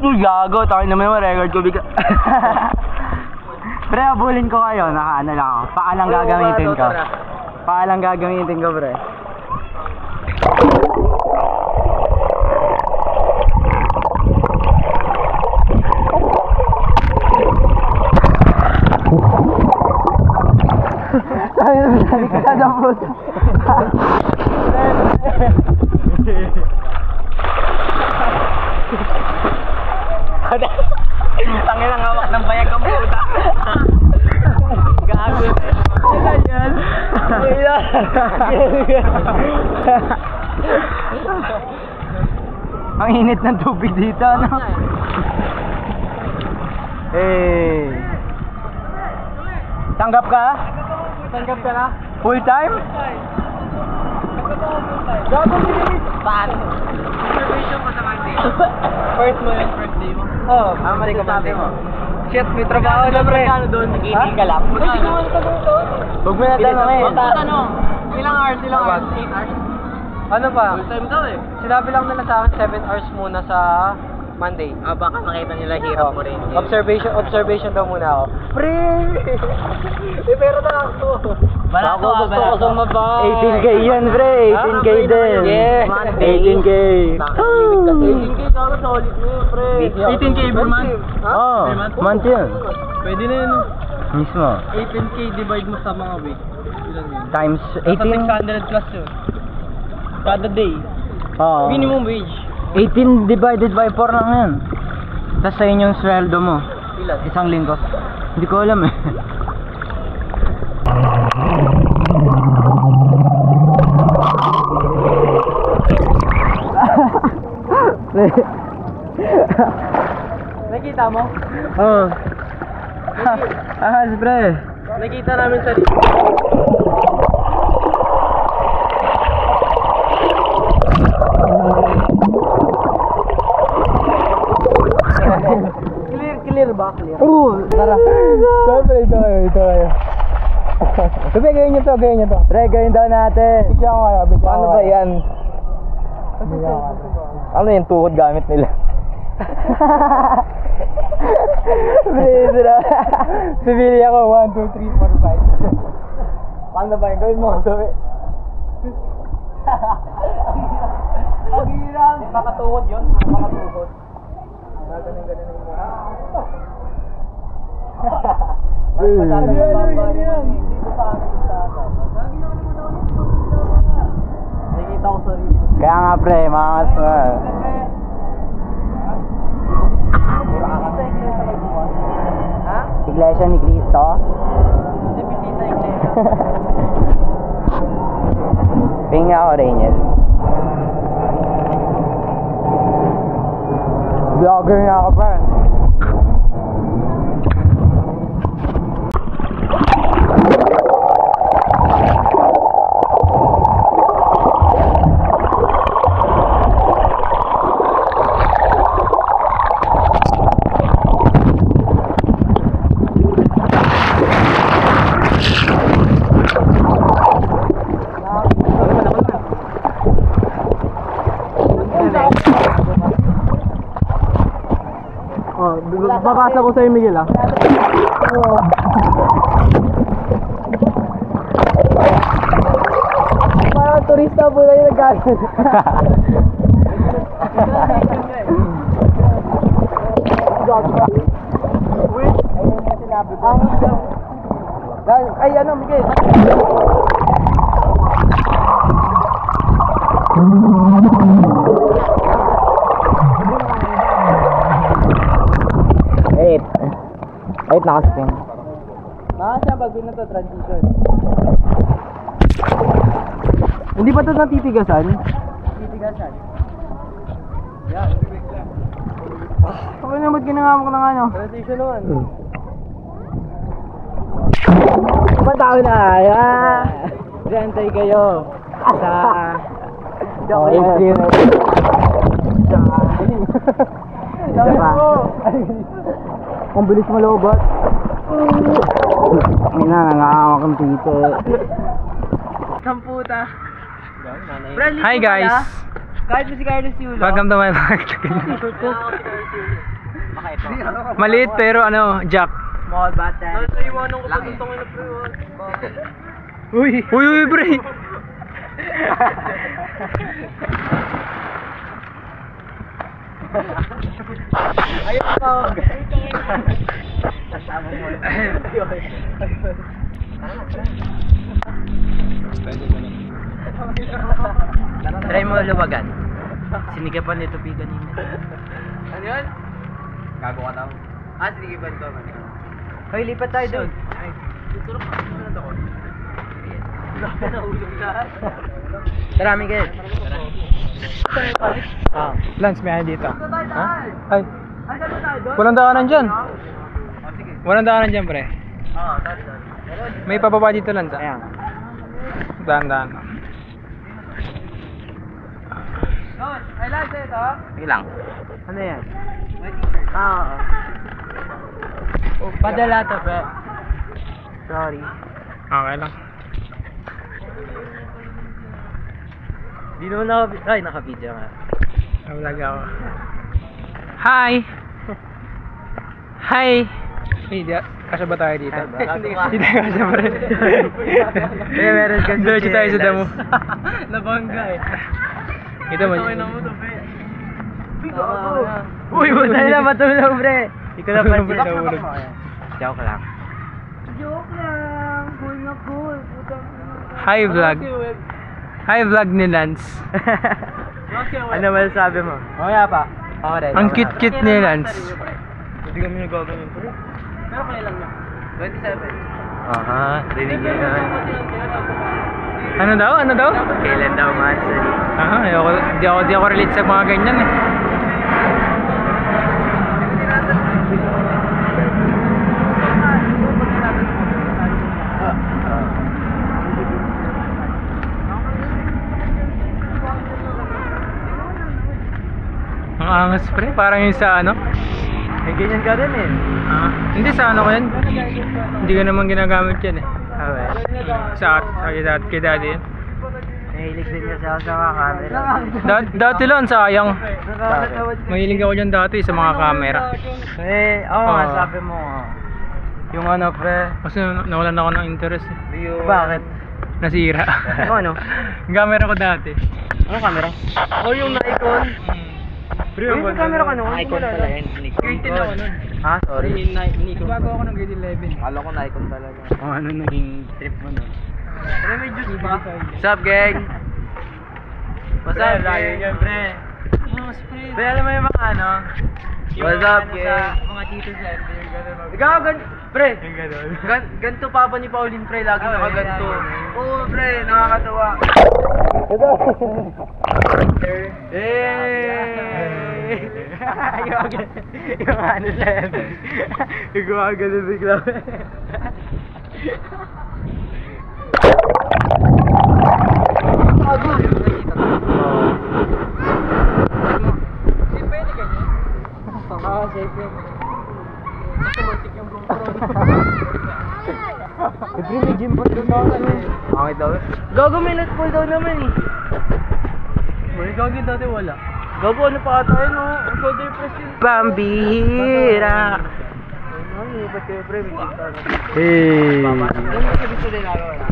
Uy, gago. Takin naman yung record ko. Pre, abulin ko kayo. Naka ano lang ako. Paalang gagamitin ko. Paalang gagamitin ko, pre. Sabi na ka na po. Tangin ang hawak ng bayag ang puta. Gago na. Yan. Ang init ng tubig dito, no? Eh. Tanggap ka? Tanggap ka na? Full time? Gagawin din. Paano? Observation ko sa Monday. First mo yung first day mo? Oo. Mali ka Monday mo. Shit, may trabaho na pre. Nag-eating ka lang? Hindi naman ka doon. Huwag mo na tanongin. Ano? Ilang hours? 8 hours? Ano pa? Full time daw eh. Sinabi lang nila sa akin 7 hours muna sa Monday. Baka makita nila hirap mo rin. Observation daw muna ako. Pre! Pero na ako. Ako gusto ko sumaba. 18K yan pre, 18K din. Yeah. 18K. 18K kaka solid mo yun pre. 18K per month? Oo, month yun. Pwede na yun. Mismo. 18K divide mo sa mga week. Times 18? 600 plus yun. Kada day. Minimum wage. 18 divided by 4 lang yan. Tapos sa inyong sweldo mo. Ilan? Isang linggo. Hindi ko alam eh. Nakita mo? Oo. Ahas pre. Nakita namin sa Clear ba? Clear? Oo! Tara! Siyempre, ito kayo. Sabi, gawin nyo to. Pre, gawin daw natin. Bigyan ko kayo. Paano ba yan? Ano yung tuhod gamit nila? Pre, sibili ako. 1, 2, 3, 4, 5. Paano ba yan? Gawin mo. Sabi. Ang hirap. Makatuhod yun. Makatuhod. Ganun mo. Nakikita ko sa rin. Kaya nga pre, makas na. Iglesia ni Cristo? Hindi, bisita iglesia. Pinga ako, Rainier. Vlogger nga ako pa. Babasa ko sa'yo, Miguel, ah. Parang turista po na yung nagkasin. Ay, ano, Miguel? Wait, nakaspin. Siya pag binato transition. Hindi pa ito natitigasan? Titigasan. Yan. Ako na ba't ginangamok ng ano? Transition naman. Patao na! Diantay kayo. Sa... Influence. Isa pa. Ang bilis malobat. Ay na, nangangawak ang tito. Kamputa. Hi guys. Kahit mo si Carlos Yulo. Welcome to my vlog. Maliit pero ano, jack. Small button. Naiwanan ko pa ng tangin na pre. Uy, pre. Ayun pa. Kasama mo. Try mo luwagan. Sinigapan nito pi kanina. Ano yun? Gago ka daw. Sige ba ito? Hoy, lipat tayo doon. Tutulog ka na ako. Nahulog lahat. Marami kayo. Lance, may ano dito. Ha? Ay. Ay, saan ba tayo doon? Walang daanan dyan. Sige. Walang daanan dyan, pre. Daan. May pababa dito, Lance. Ayan. Daan. Ay, Lance, ito? Sige lang. Ano yan? Padala to, pre. Sorry. Okay lang. Di naman naka-video nga. Navlog ako. Hi! Hi! Kasya ba tayo dito? Hindi kasya pa rin. Meron kasi Diretso tayo sa damo. Nabangga eh. Ito mo. Uy, tayo na matulog, pre. Ikaw na pa sila. Joke lang. Joke lang. Cool na cool. Hi vlog. Hi vlog ni Lance. Ano masasabi mo? Okay pa. Okay. Ang cute-cute ni Lance. Hindi kami nagagawin po. Pero kailan na? 27. Aha, rinig niya yan. Ano daw? Kailan daw master? Aha, di ako relate sa mga ganyan eh. Ang angas pre, parang yung sa ano? May ganyan ka rin eh. Hindi sa ano ko yan. Hindi ko naman ginagamit yan eh. Okay. Sa kay daddy yan. Nahilig din kasi ako sa mga camera. Dati lang, sayang. Mahilig ako dyan dati sa mga camera. Sabi mo. Yung ano pre, kasi nawalan ako ng interest eh. Bakit? Nasira. Ano? Yung camera ko dati. Ano camera? Yung Nikon. Yung camera ka noon? Nikon pala yan. Grade 10 ako nun. Sorry. Nikon. Bago ako ng grade 11. Akala ko Nikon talaga. Ano naging trip mo nun? Pero may juice ba? What's up, gang? What's up, gang? pre. Pre, alam mo yung mga ano? What's up, gang? Mga tito sa Ikaw, pre. Yung gano'n. Ganto papa ni Pauline, pre. Lagi nakaganto. Oo, pre. Nakakatawa. Yung ano na yan. Yung gumagano bigla. Every may gym pa doon ako eh. Okay daw. Gago may net pull daw naman eh. May gagi dati wala. Gago ano pa ata yun no? Ang shoulder press yun. Pambihira. Ano yung ba't kayo pre? May gym tayo. Hey. Ano yung sabi ko din ako wala?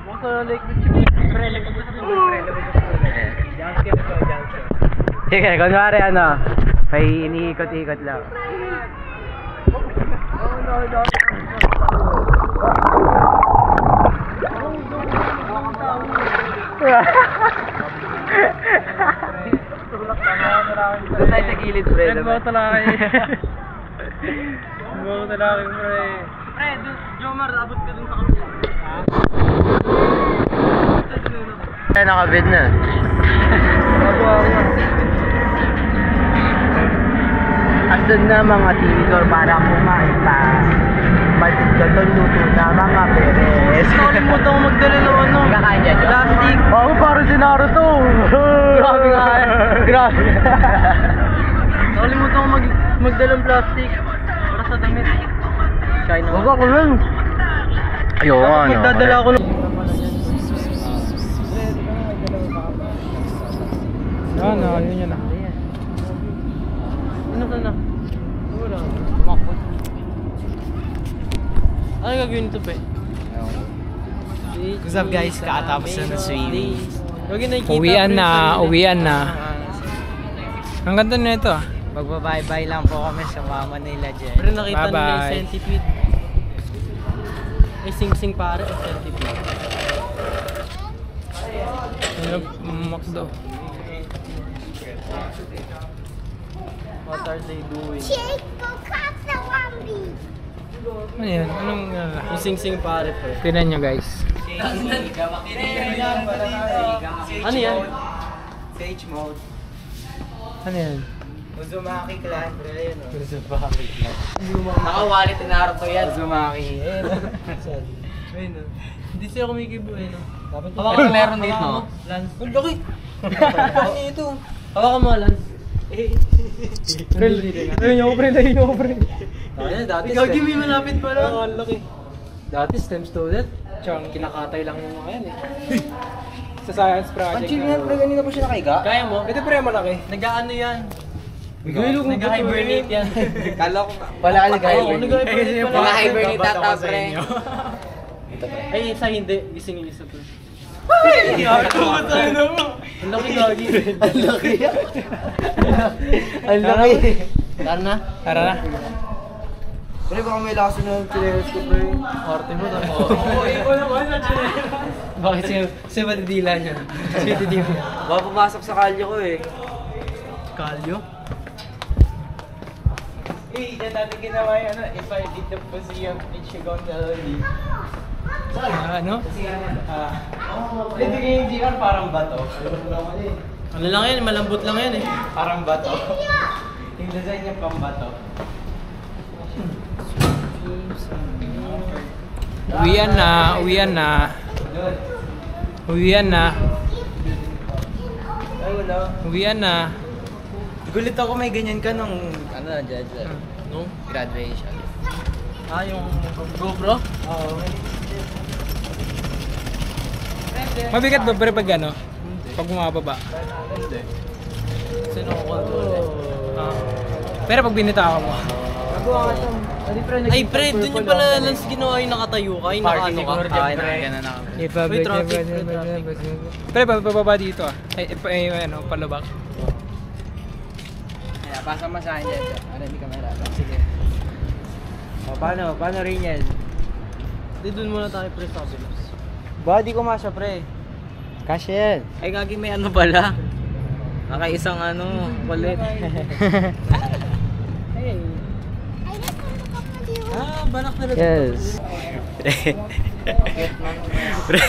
Baka like the chicken. Pre, like the chicken. Sige, kunwari ano, may iniikot-ikot lang. Doon tayo sa gilid, pre. Nagbatalaki. Nagbatalaki, pre. Pre, Jomar, abot ka dun sa kapila. Ay, nakabid na. Asan na mga tinidor para kumain pa? Magdadon luto na mga beres. Nakalimutan ko magdala ng ano. Kakain dyan, Plastic. Oo, parang si Naruto. Grabe nga eh. Grabe. Nakalimutan ko magdala ng plastic. Para sa damit. China. Huwag ako lang. Ayoko nga, no. Magdadala ako ng... Wala na, ano yun na. Ano ka na? Wala. Tumakbo. Ano gagawin ito, pe? What's up guys? Kakatapos na swimming. Uwian na. Ang ganda na ito. Magbabay-bye lang po kami sa mama nila dyan. Pero nakita nila yung Bye-bye. centipede. Ay, sing-sing pare o centipede. Makdo. What are they doing? Ano yan? Anong Yung sing-sing pare, pre. tinan nyo guys? Ano yan? Sage mode. Ano yan? Uzumaki clan. Uzumaki clan. Nakawalit na Naruto yan. Uzumaki. Ayun, no. Hindi siya kumikibo, eh, no? Hawakan mo meron dito. Lance. Ang laki! Ano ito? Hawakan mo, Lance. Ayun yung pre, Dati ikaw, Jimmy, malapit pa lang. Ang laki. Dati STEM student. Chong. Kinakatay lang yung mga yan, eh. Sa science project. Ang chill nga, pre, ganito pa siya nakahiga. Kaya mo? Ito pre, malaki. Nag-ano yan? Nag-hibernate yan. Kala ko wala ka nag-hibernate. Nag-hibernate pala. Naka-hibernate ata, pre. Ay, isa hindi. Gising yung isa, pre. Ay! Ang laki, gagi. Ang laki. Ang laki. Tara na. Tara na. Pre, baka may lakas na chinelas ko, pre. Arte mo, tama. Oo, ikaw naman sa chinela. Bakit siya matidila niya? Siya matidila. Baka pumasok sa kalyo ko eh. Kalyo? Eh, yan natin ginawa yung ano, if I did the museum, it should go to the Ano? Hindi yung GR parang bato. Ano lang yan, malambot lang yan eh. Parang bato. Yung design niya pang bato. Uwian na. Ay, wala. Uwian na. Gulit ako may ganyan ka nung, ano na, dyan. No? Graduation. Ah, yung GoPro? Oo. Mabigat ba pre pag ano? Pag bumababa? Sino ko control eh? Pero pag binita mo. Nagawa ka ito. Ay, pre, dun yung pala Lance ginawa yung nakatayo ka, yung nakaano ka. Ay, ganun ako. May traffic, may traffic. Pre, bababa dito ah. Ay, ano, palubak. Kaya, pasa mo sa akin dyan. Ano, hindi ka mahirap. Sige. O, paano rin yan? Di dun muna tayo, pre, sa Bilos. Baka di kumasya, pre. Kasya yan. Ay, gagi, may ano pala. Nakaisang ano, kulit. Hey. Ah, banak na rin. Yes. Pre.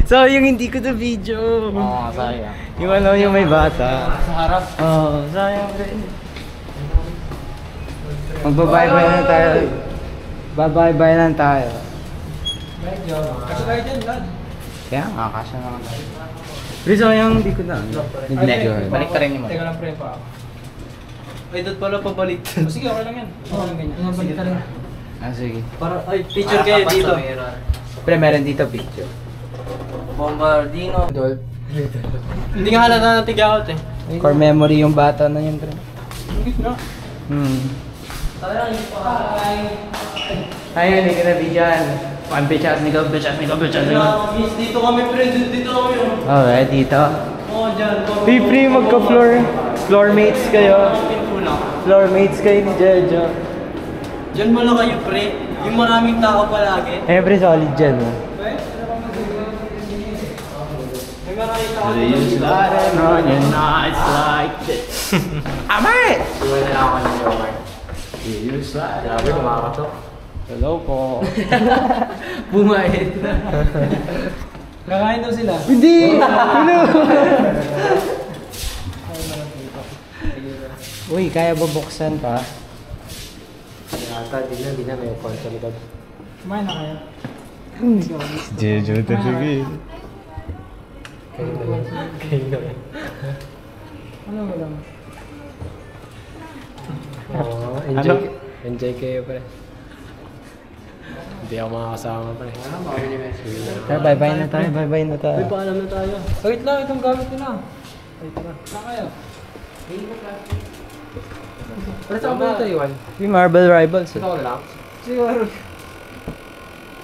So, yung hindi ko to video. Oo, sayang. Yung ano, yung may bata. Sa harap. Oo, sayang rin. Magbabay-bye na tayo. Bye-bye lang tayo. Kasi tayo dyan, lad. Kaya nga, kasya naman tayo. Pero sayang, hindi ko na. Balik ka rin yung Teka lang pre pa. Ay, doon pala pabalik. Sige, okay lang yan. Oo, ganyan. Balik ka rin. Ah, sige. Para, ay, picture kayo dito. Pero meron dito picture. Bombardino. Adult. Hindi nga halata na tigaot eh. Core memory yung bata na yun, pre. Ayun, hindi ka na bigyan. One bitch, nigga. Miss, dito kami, pre. Dito kami. Alright, dito. Oo, dyan. Free magka-floor. Floormates kayo. Floormates kayo ni Jejo. Diyan mo lang kayo, pre. Yung maraming tao palagi. Siyempre solid dyan. May maraming tao. on your nights like this. Amay! Iwan na lang ako ng joker. You slide. Grabe, kumakatok. Hello po. Bumait na. Kakain daw sila. Hindi! Hello! Uy, kaya bubuksan pa? Yata, di na may phone sa likod. Kumain na kayo. Jejo talaga Ano mo lang? Enjoy kayo pre. Hindi ako makakasama pre. Bye-bye na tayo, bye-bye na tayo. May paalam na tayo. Wait lang, itong gamit nila. Saan kayo? Wala sa kabalo Taiwan. Yung Marble Rivals. Ito na lang. Siguro.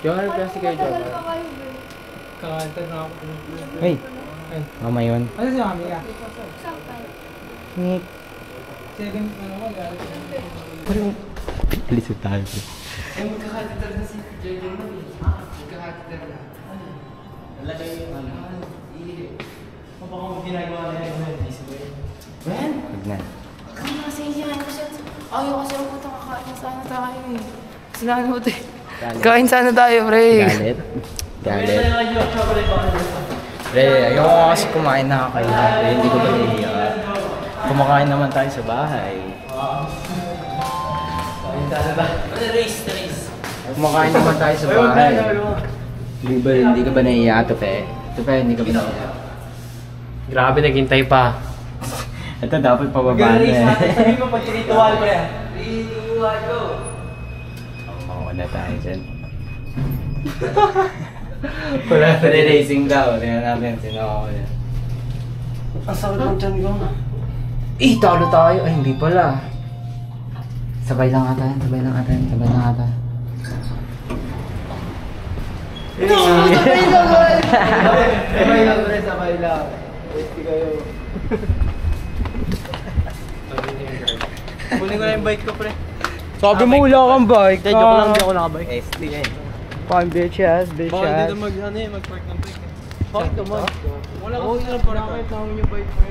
Johan Plastic kayo, Johan. Kakanta na ako. Hey, mama yun. Ano siya kami ka? Nick. Second, ano ko, gari. Parang, lisod tayo. Eh, magkakatitar na si Jordan mo eh. Magkakatitar na. Wala kayo yung ano. Baka kung ginagawa na yung Ben? Huwag na. Kaya kasi yan kasi ayaw kasi ako ito kakain sana tayo eh. Sinahan mo ito eh. Kain sana tayo, pre. Galit. Galit. Pre, ayoko kasi kumain na kayo. Hindi ko ba nahiya? Kumakain naman tayo sa bahay. Kumakain naman tayo sa bahay. Hindi ka ba nahiya, Tupe? Tupe, hindi ka ba nahiya? Grabe, naghintay pa. Ito dapat pababa na eh. Sabi mo pag ritual ko yan. Ritual ko. Mawala tayo dyan. Wala na racing daw. Tingnan natin, sino ako yan. Ang sakit ng tiyan ko. Eh, talo tayo. Ay, hindi pala. Sabay lang ata yan, sabay lang ata yan, sabay lang ata. Sabay lang, pre, sabay lang. Wait kayo. Kunin ko na yung bike ko, pre. Sabi mo wala kang bike. Joke lang, di ako nakabike. SD yan. Pang bitches, Baka dito mag-park ng bike. Bakit naman? Wala ko sila para kahit namin yung bike mo.